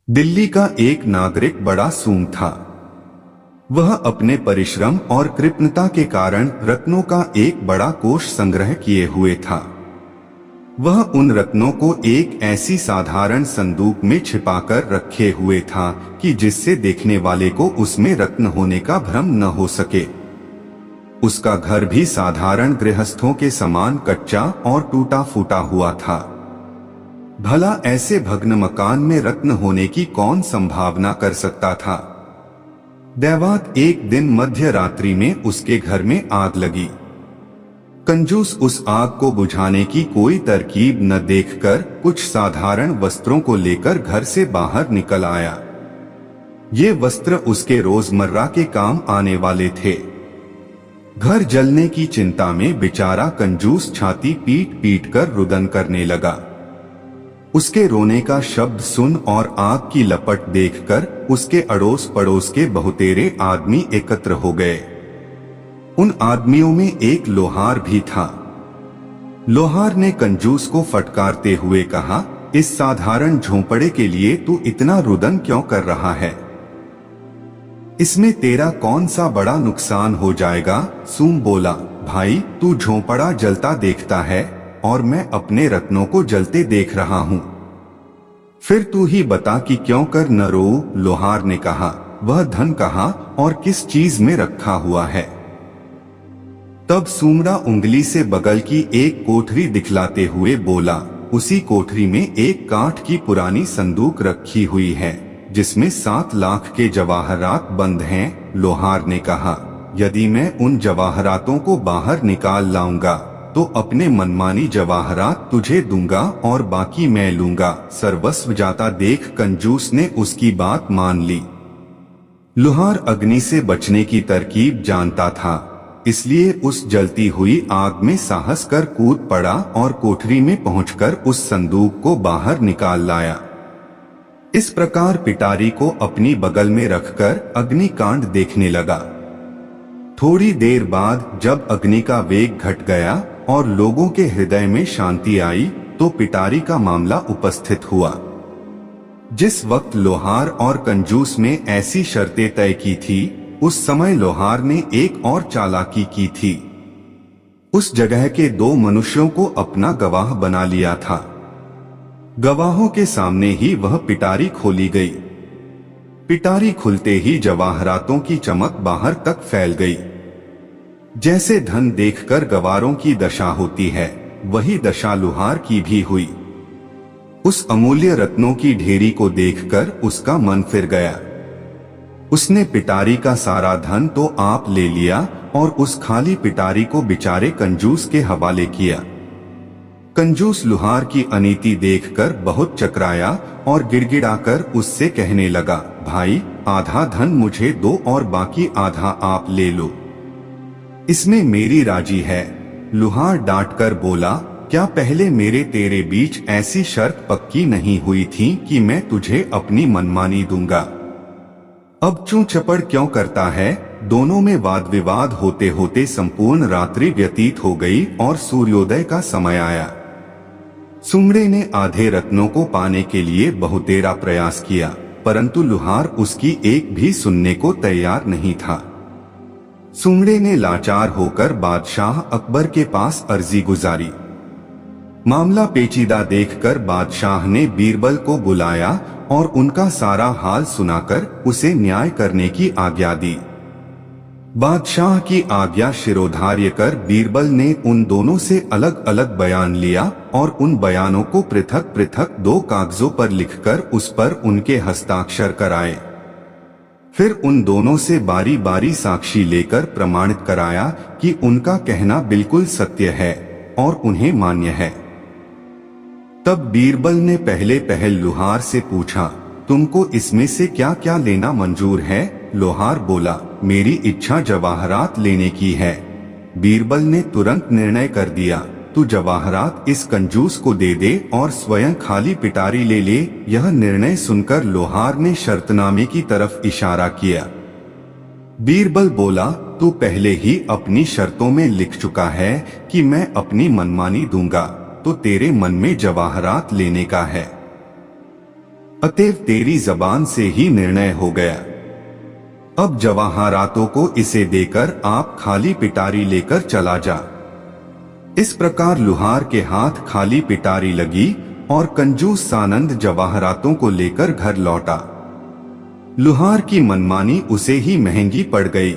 दिल्ली का एक नागरिक बड़ा सूम था। वह अपने परिश्रम और कृपणता के कारण रत्नों का एक बड़ा कोष संग्रह किए हुए था। वह उन रत्नों को एक ऐसी साधारण संदूक में छिपाकर रखे हुए था कि जिससे देखने वाले को उसमें रत्न होने का भ्रम न हो सके। उसका घर भी साधारण गृहस्थों के समान कच्चा और टूटा फूटा हुआ था। भला ऐसे भग्न मकान में रत्न होने की कौन संभावना कर सकता था। दैवात एक दिन मध्य रात्रि में उसके घर में आग लगी। कंजूस उस आग को बुझाने की कोई तरकीब न देखकर कुछ साधारण वस्त्रों को लेकर घर से बाहर निकल आया। ये वस्त्र उसके रोजमर्रा के काम आने वाले थे। घर जलने की चिंता में बेचारा कंजूस छाती पीट पीट कर रुदन करने लगा। उसके रोने का शब्द सुन और आग की लपट देखकर उसके अड़ोस पड़ोस के बहुतेरे आदमी एकत्र हो गए। उन आदमियों में एक लोहार भी था। लोहार ने कंजूस को फटकारते हुए कहा, इस साधारण झोंपड़े के लिए तू इतना रुदन क्यों कर रहा है? इसमें तेरा कौन सा बड़ा नुकसान हो जाएगा? सूम बोला, भाई तू झोंपड़ा जलता देखता है और मैं अपने रत्नों को जलते देख रहा हूँ। फिर तू ही बता कि क्यों कर न रो। लोहार ने कहा, वह धन कहाँ और किस चीज में रखा हुआ है? तब सूमड़ा उंगली से बगल की एक कोठरी दिखलाते हुए बोला, उसी कोठरी में एक काठ की पुरानी संदूक रखी हुई है जिसमें 7 लाख के जवाहरात बंद हैं। लोहार ने कहा, यदि मैं उन जवाहरातों को बाहर निकाल लाऊंगा तो अपने मनमानी जवाहरात तुझे दूंगा और बाकी मैं लूंगा। सर्वस्व जाता देख कंजूस ने उसकी बात मान ली। लोहार अग्नि से बचने की तरकीब जानता था, इसलिए उस जलती हुई आग में साहस कर कूद पड़ा और कोठरी में पहुंचकर उस संदूक को बाहर निकाल लाया। इस प्रकार पिटारी को अपनी बगल में रखकर अग्निकांड देखने लगा। थोड़ी देर बाद जब अग्नि का वेग घट गया और लोगों के हृदय में शांति आई तो पिटारी का मामला उपस्थित हुआ। जिस वक्त लोहार और कंजूस में ऐसी शर्तें तय की थी, उस समय लोहार ने एक और चालाकी की थी। उस जगह के 2 मनुष्यों को अपना गवाह बना लिया था। गवाहों के सामने ही वह पिटारी खोली गई। पिटारी खुलते ही जवाहरातों की चमक बाहर तक फैल गई। जैसे धन देखकर गवारों की दशा होती है, वही दशा लोहार की भी हुई। उस अमूल्य रत्नों की ढेरी को देखकर उसका मन फिर गया। उसने पिटारी का सारा धन तो आप ले लिया और उस खाली पिटारी को बेचारे कंजूस के हवाले किया। कंजूस लोहार की अनीति देखकर बहुत चकराया और गिड़गिड़ाकर उससे कहने लगा, भाई आधा धन मुझे दो और बाकी आधा आप ले लो, इसमें मेरी राजी है। लोहार डांटकर बोला, क्या पहले मेरे तेरे बीच ऐसी शर्त पक्की नहीं हुई थी कि मैं तुझे अपनी मनमानी दूंगा? अब चूं चपड़ क्यों करता है? दोनों में वाद विवाद होते होते संपूर्ण रात्रि व्यतीत हो गई और सूर्योदय का समय आया। सुमड़े ने आधे रत्नों को पाने के लिए बहुतेरा प्रयास किया, परंतु लोहार उसकी एक भी सुनने को तैयार नहीं था। सुमड़े ने लाचार होकर बादशाह अकबर के पास अर्जी गुजारी। मामला पेचीदा देखकर बादशाह ने बीरबल को बुलाया और उनका सारा हाल सुनाकर उसे न्याय करने की आज्ञा दी। बादशाह की आज्ञा शिरोधार्य कर बीरबल ने उन दोनों से अलग अलग बयान लिया और उन बयानों को पृथक पृथक 2 कागजों पर लिखकर उस पर उनके हस्ताक्षर कराए। फिर उन दोनों से बारी बारी साक्षी लेकर प्रमाणित कराया कि उनका कहना बिल्कुल सत्य है और उन्हें मान्य है। तब बीरबल ने पहले लोहार से पूछा, तुमको इसमें से क्या क्या लेना मंजूर है? लोहार बोला, मेरी इच्छा जवाहरात लेने की है। बीरबल ने तुरंत निर्णय कर दिया, तू जवाहरात इस कंजूस को दे दे और स्वयं खाली पिटारी ले ले। यह निर्णय सुनकर लोहार ने शर्तनामे की तरफ इशारा किया। बीरबल बोला, तू पहले ही अपनी शर्तों में लिख चुका है कि मैं अपनी मनमानी दूंगा, तो तेरे मन में जवाहरात लेने का है। अतएव तेरी जबान से ही निर्णय हो गया। अब जवाहरातों को इसे देकर आप खाली पिटारी लेकर चला जा। इस प्रकार लुहार के हाथ खाली पिटारी लगी और कंजूस सानंद जवाहरातों को लेकर घर लौटा। लुहार की मनमानी उसे ही महंगी पड़ गई।